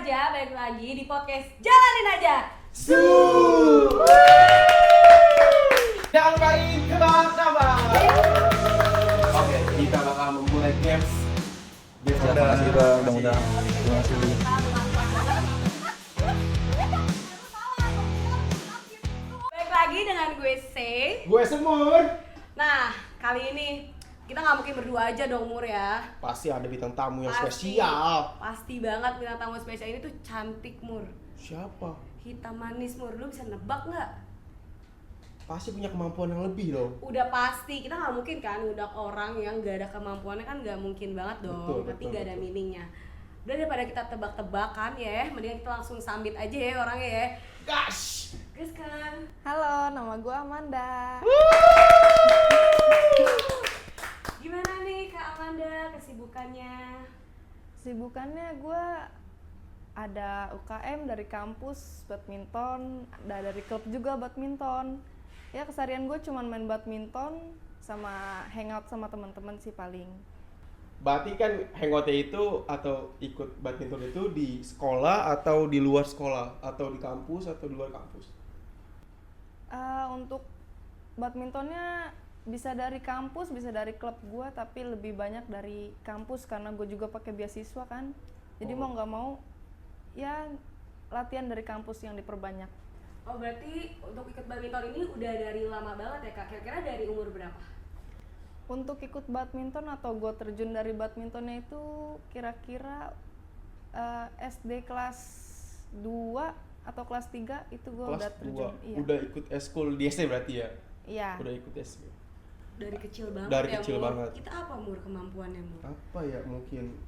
remaja, balik lagi di podcast Jalanin Aja. Yang baik kabar. Oke, kita bakal memulai games. Terima kasih Bang, mudah-mudahan. Terima kasih. Balik lagi dengan gue C. Gue Semur. Nah, kali ini kita nggak mungkin berdua aja dong, Mur ya. Pasti ada bintang tamu yang Pasti. spesial. Pasti banget bintang tamu spesial ini tuh cantik, Mur. Siapa? Hitam manis, Mur. Lu bisa nebak nggak? Pasti punya kemampuan yang lebih loh. Udah pasti, kita nggak mungkin kan ngundang orang yang gak ada kemampuannya, kan nggak mungkin banget dong. Berarti gak ada meaningnya. Udah, daripada kita tebak-tebakan ya, mendingan kita langsung sambit aja ya orangnya ya. Gas. Gas kan. Halo, nama gue Amanda. Gimana nih Kak Amanda kesibukannya? Sibukannya gue ada UKM dari kampus, badminton, ada dari klub juga badminton. Ya keseharian gue cuman main badminton sama hangout sama teman-teman sih paling. Berarti kan hangoutnya itu atau ikut badminton itu di sekolah atau di luar sekolah atau di kampus atau di luar kampus? Untuk badmintonnya bisa dari kampus, bisa dari klub gue, tapi lebih banyak dari kampus karena gue juga pakai beasiswa kan. Jadi mau nggak mau ya latihan dari kampus yang diperbanyak. Oh berarti untuk ikut badminton ini udah dari lama banget ya Kak? Kira-kira dari umur berapa? Untuk ikut badminton atau gue terjun dari badmintonnya itu kira-kira SD kelas 2 atau kelas 3 itu gue udah terjun. Iya. Udah ikut eskul di SD berarti ya? Iya. Udah ikut SD. Dari kecil banget Dari ya kecil Mur? banget. Kita apa Mur kemampuannya Mur? Apa ya, mungkin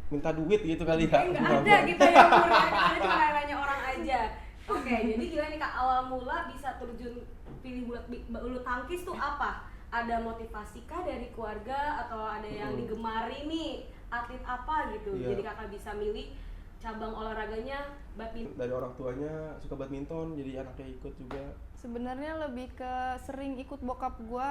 minta duit gitu kali ya? Nggak ada gitu ya Mur ya, kita cuma nanya orang aja. Oke, jadi gimana nih Kak, awal mula bisa terjun pilih bulu tangkis tuh apa? Ada motivasi kah dari keluarga atau ada yang digemari nih atlet apa gitu? Iya. Jadi Kakak bisa milih cabang olahraganya badminton. Dari orang tuanya suka badminton, jadi anaknya ikut juga. Sebenarnya lebih ke sering ikut bokap gue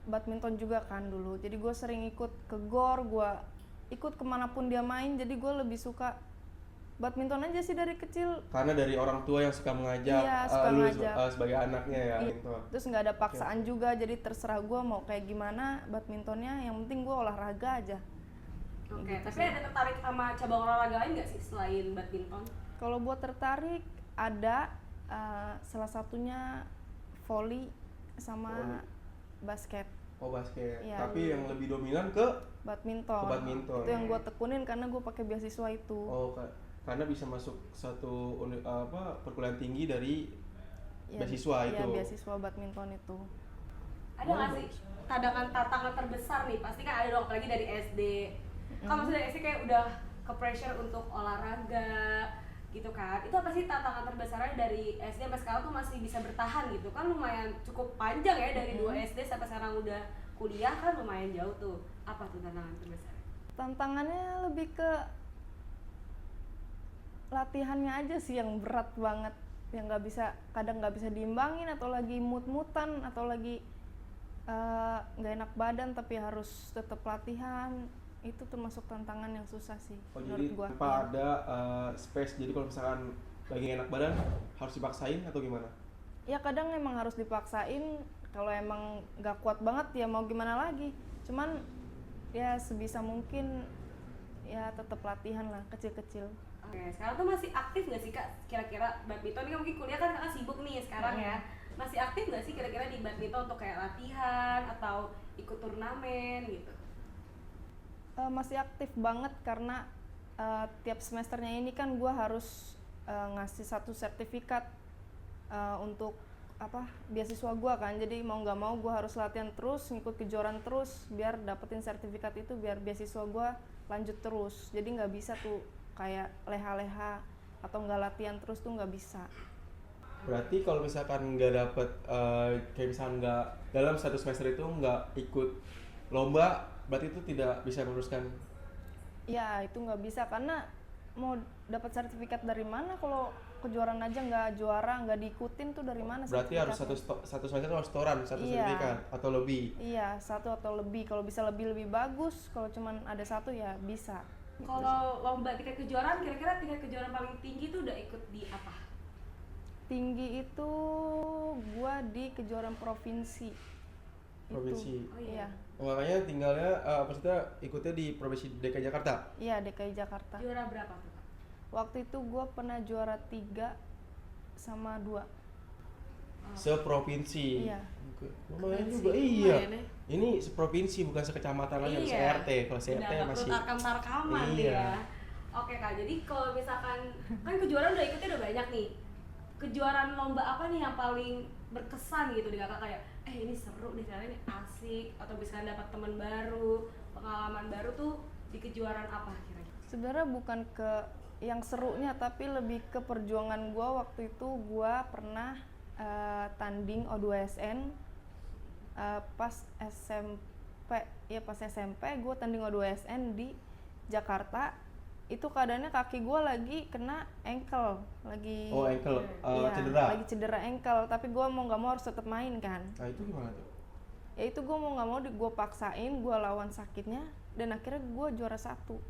badminton juga kan dulu. Jadi gue sering ikut ke GOR, gue ikut kemanapun dia main. Jadi gue lebih suka badminton aja sih dari kecil. Karena dari orang tua yang suka mengajak, Iya, suka lu ngajak. Sebagai anaknya ya. Iya. Gitu. Terus nggak ada paksaan juga, jadi terserah gue mau kayak gimana badmintonnya. Yang penting gue olahraga aja. Oke, Gitu tapi sih. ada tertarik sama cabang olahraga lain nggak sih selain badminton? Kalau buat tertarik ada salah satunya volley sama basket. Oh basket. Iya. Tapi yang lebih dominan ke Badminton. Ke badminton. Itu yang gue tekunin karena gue pakai beasiswa itu. karena bisa masuk satu perguruan tinggi dari Iya, beasiswa iya, itu. beasiswa badminton itu. Ada nggak sih tantangan terbesar nih? Pasti kan ada dong, apalagi dari SD. Kalau maksudnya dari SD kayak udah ke pressure untuk olahraga gitu kan. Itu apa sih tantangan terbesarnya dari SD sampai sekarang tuh masih bisa bertahan gitu? Kan lumayan cukup panjang ya, dari 2 SD sampai sekarang udah kuliah kan lumayan jauh tuh. Apa tuh tantangan terbesar? Tantangannya lebih ke latihannya aja sih yang berat banget, yang kadang nggak bisa diimbangin, atau lagi mut-mutan, atau lagi nggak enak badan tapi harus tetap latihan. Itu termasuk tantangan yang susah sih Jadi menurut gua. tanpa Iya. ada space, jadi kalau misalkan lagi enak badan harus dipaksain atau gimana? Ya kadang emang harus dipaksain, kalau emang nggak kuat banget ya mau gimana lagi. Cuman ya sebisa mungkin ya tetap latihan lah kecil-kecil. Oke, sekarang tuh masih aktif nggak sih Kak? Kira-kira badminton ini kan mungkin kuliah kan Kakak sibuk nih sekarang ya. Masih aktif nggak sih kira-kira di badminton untuk kayak latihan atau ikut turnamen gitu? Masih aktif banget karena tiap semesternya ini kan gue harus ngasih satu sertifikat untuk beasiswa gue kan. Jadi mau nggak mau gue harus latihan terus, ngikut kejuaraan terus biar dapetin sertifikat itu, biar beasiswa gue lanjut terus. Jadi nggak bisa tuh kayak leha-leha atau nggak latihan terus tuh nggak bisa. Berarti kalau misalkan nggak dapet kayak misalkan nggak dalam satu semester itu nggak ikut lomba, berarti itu tidak bisa meneruskan. Ya itu nggak bisa karena mau dapat sertifikat dari mana kalau kejuaraan aja nggak juara, nggak diikutin tuh dari mana? Berarti harus satu semester harus setoran satu sertifikat atau lebih. Iya, 1 atau lebih. Kalau bisa lebih bagus. Kalau cuman ada 1 ya bisa. Kalau lomba tingkat kejuaraan, kira-kira tingkat kejuaraan paling tinggi itu udah ikut di apa? Tinggi itu gua di kejuaraan provinsi. Provinsi. Oh iya. Makanya tinggalnya maksudnya ikutnya di Provinsi DKI Jakarta. Iya, DKI Jakarta. Juara berapa tuh, Kak? Waktu itu gua pernah juara 3 sama 2. Seprovinsi. Iya. Oke. Lumayan Keren juga. sih, Iya. lumayan ya. Ini seprovinsi bukan sekecamatan lagi, Iya. se-RT. Kalau Udah se-RT nggak masih perlu tarkam-tarkaman Iya. dia. Oke Kak, jadi kalau misalkan kan kejuaraan udah ikutnya udah banyak nih. Kejuaraan lomba apa nih yang paling berkesan gitu di Kakak, kayak ini seru nih, caranya ini asik, atau misalkan dapat teman baru, pengalaman baru tuh di kejuaraan apa kira-kira? Sebenarnya bukan ke yang serunya, tapi lebih ke perjuangan gua. Waktu itu gua pernah tanding O2SN pas SMP. Ya pas SMP gua tanding O2SN di Jakarta. Itu keadaannya kaki gue lagi kena ankle, lagi ankle iya, cedera. lagi cedera ankle, tapi gue mau nggak mau harus tetap main kan. Nah itu gimana tuh? Ya itu gue mau nggak mau gue paksain, gue lawan sakitnya, dan akhirnya gue juara 1.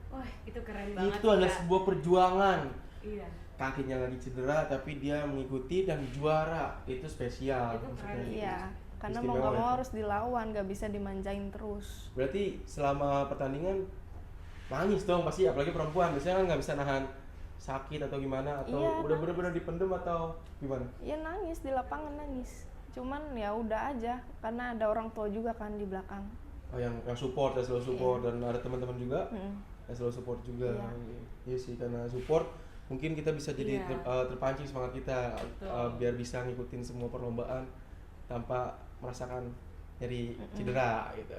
Wah, itu keren banget. Itu adalah Kak. sebuah perjuangan. Iya. Kakinya lagi cedera tapi dia mengikuti dan juara. Itu spesial. Itu keren. maksudnya. Iya, karena mau Istimewa nggak mau itu. harus dilawan, nggak bisa dimanjain terus. Berarti selama pertandingan nangis dong pasti, apalagi perempuan biasanya kan nggak bisa nahan sakit atau gimana, atau Iya, udah nangis. benar-benar dipendem atau gimana? Ya nangis di lapangan, nangis. Cuman ya udah aja, karena ada orang tua juga kan di belakang. Oh yang support, yang selalu support, dan ada teman-teman juga Mm. yang selalu support juga. Iya. Iya sih, karena support mungkin kita bisa jadi Iya. terpancing semangat kita Betul. biar bisa ngikutin semua perlombaan tanpa merasakan nyeri cedera gitu.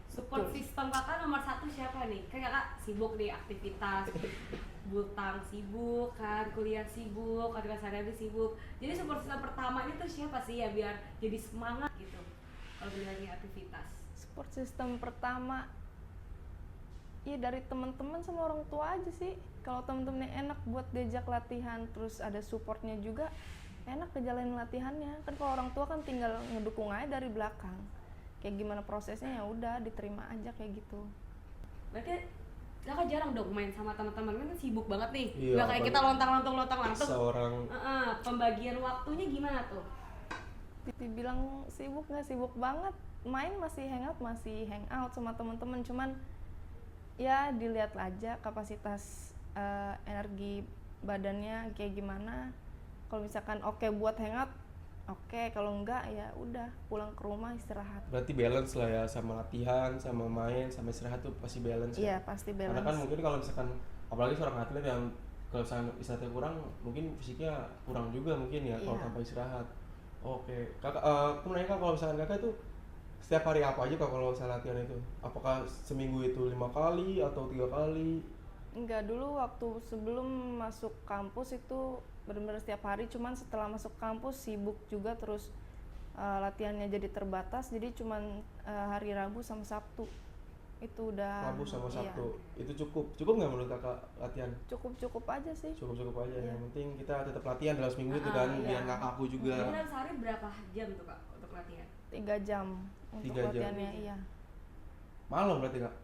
Support system Kakak nomor 1 siapa nih? Kan Kakak sibuk nih aktivitas, butang sibuk kan, kuliah sibuk, aktivitas sehari-hari sibuk. Jadi support system pertama ini tuh siapa sih ya biar jadi semangat gitu kalau lagi aktivitas? Support system pertama ya dari teman-teman sama orang tua aja sih. Kalau teman-temannya enak buat diajak latihan, terus ada supportnya juga, enak ngejalanin latihannya. Kan kalau orang tua kan tinggal ngedukung aja dari belakang. Kayak gimana prosesnya ya udah diterima aja kayak gitu. Berarti Kakak jarang dong main sama teman-teman, kan sibuk banget nih. Iya, Nggak kayak kita lontang-lantung langsung. Seorang Pembagian waktunya gimana tuh? Dibilang sibuk nggak sibuk banget, main masih hangout sama teman-teman, cuman ya dilihat aja kapasitas energi badannya kayak gimana. Kalau misalkan oke buat hangout, oke, kalau enggak ya udah pulang ke rumah istirahat. berarti balance lah ya, sama latihan, sama main, sama istirahat tuh pasti balance Iya, ya. pasti Karena balance. kan mungkin kalau misalkan apalagi seorang atlet yang kalau misalkan istirahatnya kurang, mungkin fisiknya kurang juga mungkin ya kalau Iya. tanpa istirahat. Oke, kakak, aku nanya kak, kalau misalkan kakak itu setiap hari apa aja kak kalau misalnya latihan itu? Apakah seminggu itu 5 kali atau 3 kali? Enggak, dulu waktu sebelum masuk kampus itu benar-benar setiap hari, cuman setelah masuk kampus sibuk juga, terus latihannya jadi terbatas, jadi cuman hari Rabu sama Sabtu itu udah. Rabu sama iya, Sabtu itu cukup nggak menurut kakak latihan? cukup aja sih. Cukup aja. Iya. Yang penting kita tetap latihan dalam seminggu itu kan, Iya. biar nggak kaku juga. Jadi dalam sehari berapa jam tuh Kak untuk latihan? 3 jam untuk 3 jam. latihannya, iya. Malam berarti kak?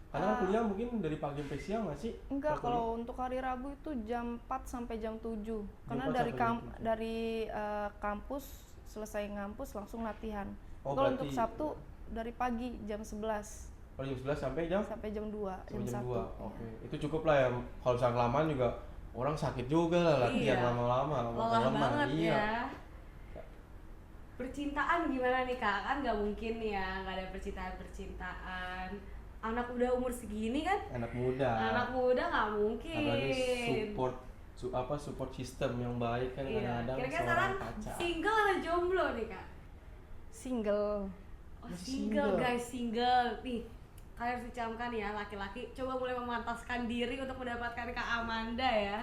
Karena kan kuliah mungkin dari pagi sampai siang nggak sih? Enggak, Kalau kalau untuk hari Rabu itu jam 4 sampai jam 7. Karena 4 dari sampai jam 7. dari kampus selesai ngampus langsung latihan. Oh, Kalau untuk berarti- Sabtu dari pagi jam 11 jam 11 sampai jam sampai jam 2, sampai jam 1. 2. Oke. Itu cukup lah ya. Kalau misalnya kelamaan juga orang sakit juga lah latihan Iya. lama-lama. Lelah lemah. banget Iya. ya. Percintaan gimana nih Kak? Kan nggak mungkin ya nggak ada percintaan. Anak udah umur segini kan? Anak muda. Anak muda nggak mungkin. Apalagi support system yang baik kan Iya. kadang-kadang Kira-kira seorang sekarang pacar. single atau jomblo nih Kak? Single. Oh, Masih single single. guys, single. Nih, kalian harus dicamkan ya laki-laki. Coba mulai memantaskan diri untuk mendapatkan Kak Amanda ya.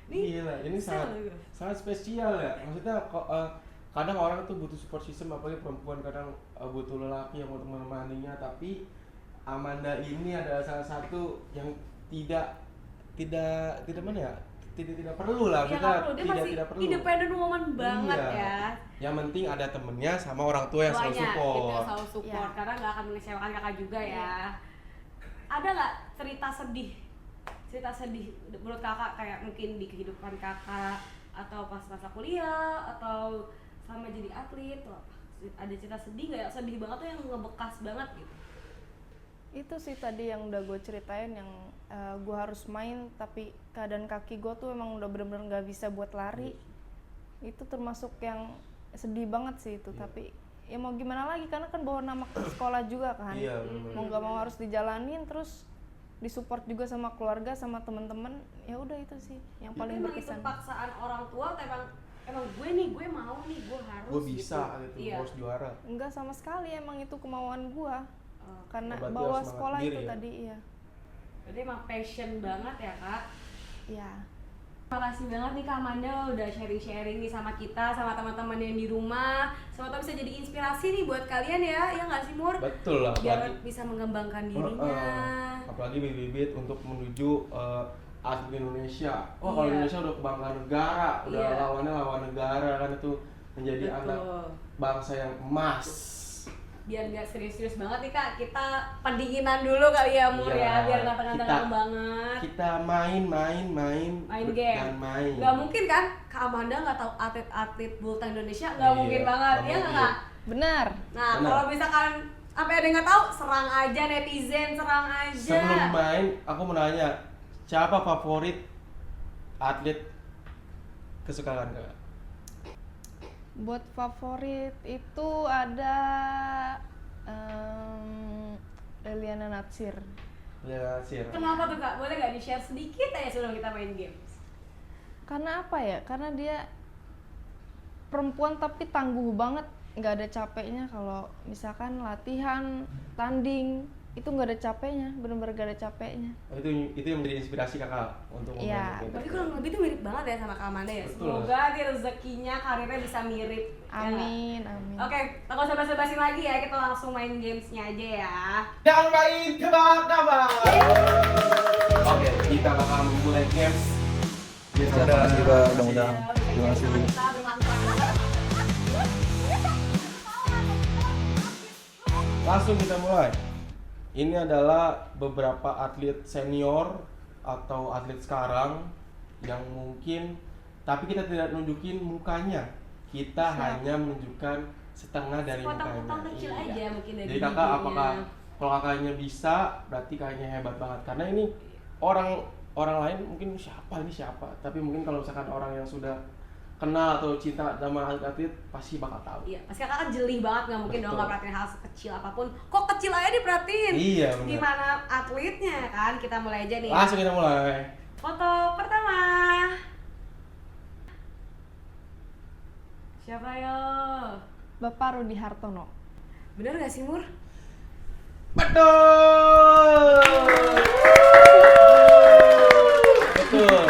Nih, Gila, ini sangat spesial ya. Maksudnya kadang orang tuh butuh support system, apalagi perempuan kadang butuh lelaki yang untuk menemaninya, tapi Amanda ini adalah salah satu yang tidak mana ya? Tidak perlu lah, Iya kita nggak perlu, dia masih tidak perlu. independent woman banget Iya. ya. Yang penting ada temennya sama orang tua yang selalu Tuanya, support. itu yang selalu support Iya. karena nggak akan mengecewakan kakak juga ya. Ada nggak cerita sedih menurut kakak, kayak mungkin di kehidupan kakak atau pas masa kuliah atau sama jadi atlet tuh apa? Ada cerita sedih nggak, yang sedih banget tuh yang ngebekas banget gitu? Itu sih tadi yang udah gue ceritain, yang gue harus main tapi keadaan kaki gue tuh emang udah bener-bener nggak bisa buat lari. Itu termasuk yang sedih banget sih itu. Tapi ya mau gimana lagi, karena kan bawa nama ke sekolah juga kan. Iya, Mau nggak mau harus dijalanin, terus disupport juga sama keluarga sama temen-temen. Ya udah itu sih yang paling Emang itu berkesan. paksaan orang tua atau emang gue mau nih, gue harus Gue bisa gitu, Iya. harus juara. Enggak sama sekali, emang itu kemauan gue. Karena Berarti bawa harus sekolah semangat itu diri ya? tadi, iya. Berarti emang passion banget ya kak. Iya. Makasih banget nih Kak Amanda udah sharing-sharing nih sama kita, sama teman-teman yang di rumah. Semoga bisa jadi inspirasi nih buat kalian ya nggak sih Mur? Betul lah, Biar apalagi bisa mengembangkan dirinya. apalagi bibit untuk menuju atlet Indonesia. Oh kalau Iya. Indonesia udah kebanggaan negara, udah Iya. lawannya lawan negara kan, itu menjadi Betul. anak bangsa yang emas. Biar nggak serius-serius banget nih Kak, kita pendinginan dulu kali ya Mur Iya, ya, biar nggak tengah-tengah kita- banget. Kita main Game. dan main. Nggak mungkin kan Kak Amanda nggak tahu atlet-atlet bulu tangkis Indonesia? Nggak Iya, mungkin banget, nggak ya mungkin. nggak? Benar. Nah Benar. kalau misalkan sampai ada yang nggak tahu, serang aja netizen, serang aja. Sebelum main, aku mau nanya, siapa favorit atlet kesukaan Kak? Buat favorit itu ada Liliana Natsir. Ya, Sir. Kenapa tuh Kak? Boleh nggak di-share sedikit aja sebelum kita main games? Karena apa ya? Karena dia perempuan tapi tangguh banget, nggak ada capeknya. Kalau misalkan latihan, tanding, itu nggak ada capeknya, bener-bener nggak ada capeknya. Itu yang menjadi inspirasi Kakak untuk Iya, membangun Berarti kita. kurang lebih tuh mirip banget ya sama Kak Amanda ya? Betul. Semoga di rezekinya, karirnya bisa mirip. ya nggak? Amin, amin. Oke, tak usah basa-basi lagi ya, kita langsung main gamesnya aja ya. Yang main kabar. Oke, kita bakal memulai games. Terima kasih Kak, mudah-mudahan. Terima kasih. Langsung kita mulai. Ini adalah beberapa atlet senior atau atlet sekarang yang mungkin, tapi kita tidak nunjukin mukanya. Kita hanya menunjukkan setengah dari Potong-potong mukanya. kecil Iya. aja mungkin dari Jadi kakak videonya. apakah kalau kakaknya bisa, berarti kakaknya hebat banget. Karena ini orang lain mungkin siapa, tapi mungkin kalau misalkan orang yang sudah kenal atau cinta sama atlet pasti bakal tahu. Iya, pasti kakak kan jeli banget, nggak mungkin dong Betul. nggak perhatiin hal sekecil apapun. Kok kecil aja diperhatiin? Iya, benar. Gimana atletnya kan? Kita mulai aja nih. Langsung kita mulai. Foto pertama. Siapa yo? Bapak Rudi Hartono. Bener gak sih Mur? Betul. Betul.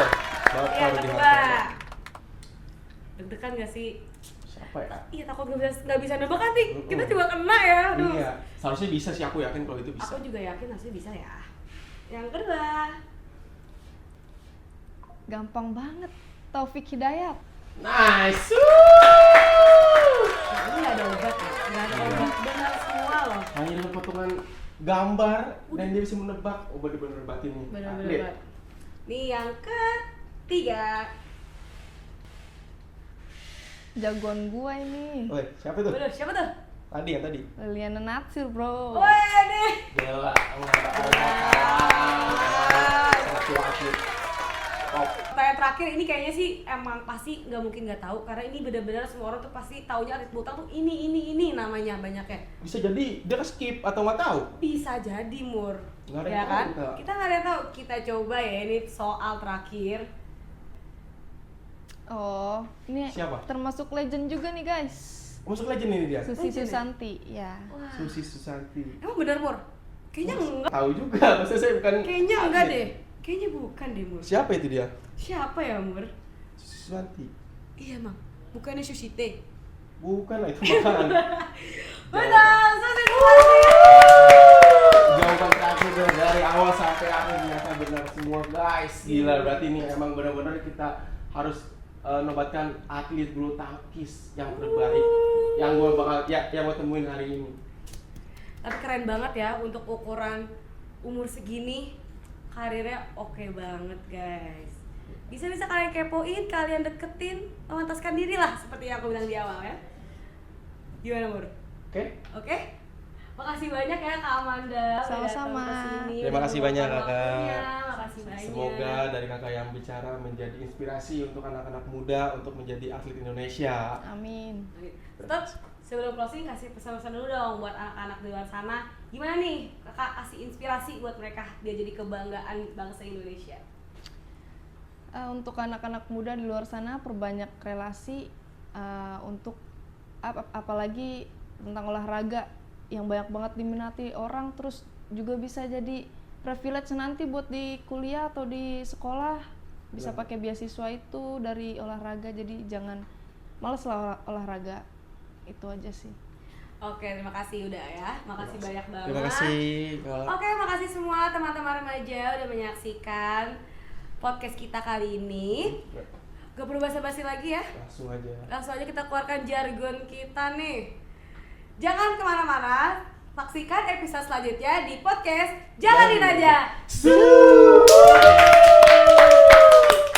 Bapak Yang Rudi kedua. Hartono. Deg-degan gak sih? Siapa ya? Iya takut nggak bisa nebak kan nih. Kita Mm-mm. juga kena ya. Aduh. Iya, seharusnya bisa sih, aku yakin kalau itu bisa. Aku juga yakin harusnya bisa ya. Yang kedua. Gampang banget. Taufik Hidayat. Nice. Nah, ini nggak ada obat ya? Nggak ada obat. Benar semua loh. Hanya dengan potongan gambar dan dia bisa menebak. Oh, bener-bener batin nih. Benar-benar Atlet. banget. Nih yang ketiga. Jagoan gua ini. Oi, siapa tuh? Bener, siapa tuh? Tadi yang tadi. Liliana Natsir, bro. Wih deh. Gila, satu atlet top. Pertanyaan terakhir ini kayaknya sih emang pasti nggak mungkin nggak tahu, karena ini benar-benar semua orang tuh pasti taunya atlet bulu tangkis tuh ini namanya banyaknya. Bisa jadi dia skip atau nggak tahu. Bisa jadi Mur. Nggak ada Ya yang kan? tahu, Kak. Kita nggak ada yang tahu. Kita coba ya, ini soal terakhir. Oh, ini Siapa? termasuk legend juga nih, guys. Masuk legend ini dia. Susi Legend ya? Susanti, ya. Wah. Susi Susanti. Emang benar Mur? Kayaknya enggak. Tahu juga, maksudnya saya bukan. Kayaknya enggak atlet. deh. Kayaknya bukan deh Mur. Siapa itu dia? Siapa ya Mur? Susi Susanti. Iya Mang. Bukannya Susite. Bukan lah, itu makanan. Betul, Susi Susanti. Jawaban terakhir dari awal sampai akhir ternyata benar semua guys. Gila, berarti ini emang benar-benar kita harus nobatkan atlet bulu tangkis yang terbaik yang gua temuin hari ini. Tapi keren banget ya untuk ukuran umur segini karirnya oke banget guys. Bisa kalian kepoin, kalian deketin, memantaskan diri lah seperti yang aku bilang di awal ya. Gimana Mur? Oke? Makasih banyak ya Kak Amanda. udah Sama-sama. datang kesini, Terima kasih udah banyak, meluangkan Kakak. waktunya. Makasih banyak. Semoga dari kakak yang bicara menjadi inspirasi untuk anak-anak muda untuk menjadi atlet Indonesia. Amin. Tetap sebelum closing kasih pesan-pesan dulu dong buat anak-anak di luar sana. Gimana nih kakak kasih inspirasi buat mereka biar jadi kebanggaan bangsa Indonesia? Untuk anak-anak muda di luar sana, perbanyak relasi untuk apalagi tentang olahraga yang banyak banget diminati orang, terus juga bisa jadi privilege nanti buat di kuliah atau di sekolah, bisa pakai beasiswa itu dari olahraga, jadi jangan males lah olahraga. Itu aja sih. Oke, terima kasih udah ya. Makasih banyak banget. Terima kasih. Oke, makasih semua teman-teman remaja udah menyaksikan podcast kita kali ini. Gak perlu basa-basi lagi ya. Langsung aja kita keluarkan jargon kita nih. Jangan kemana-mana, saksikan episode selanjutnya di podcast Jalanin Aja.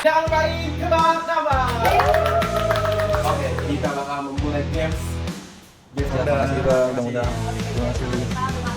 Yang baik kebal-kabal. Oke, kita bakal memulai games. Terima kasih Bang, mudah-mudahan. Terima kasih. Terima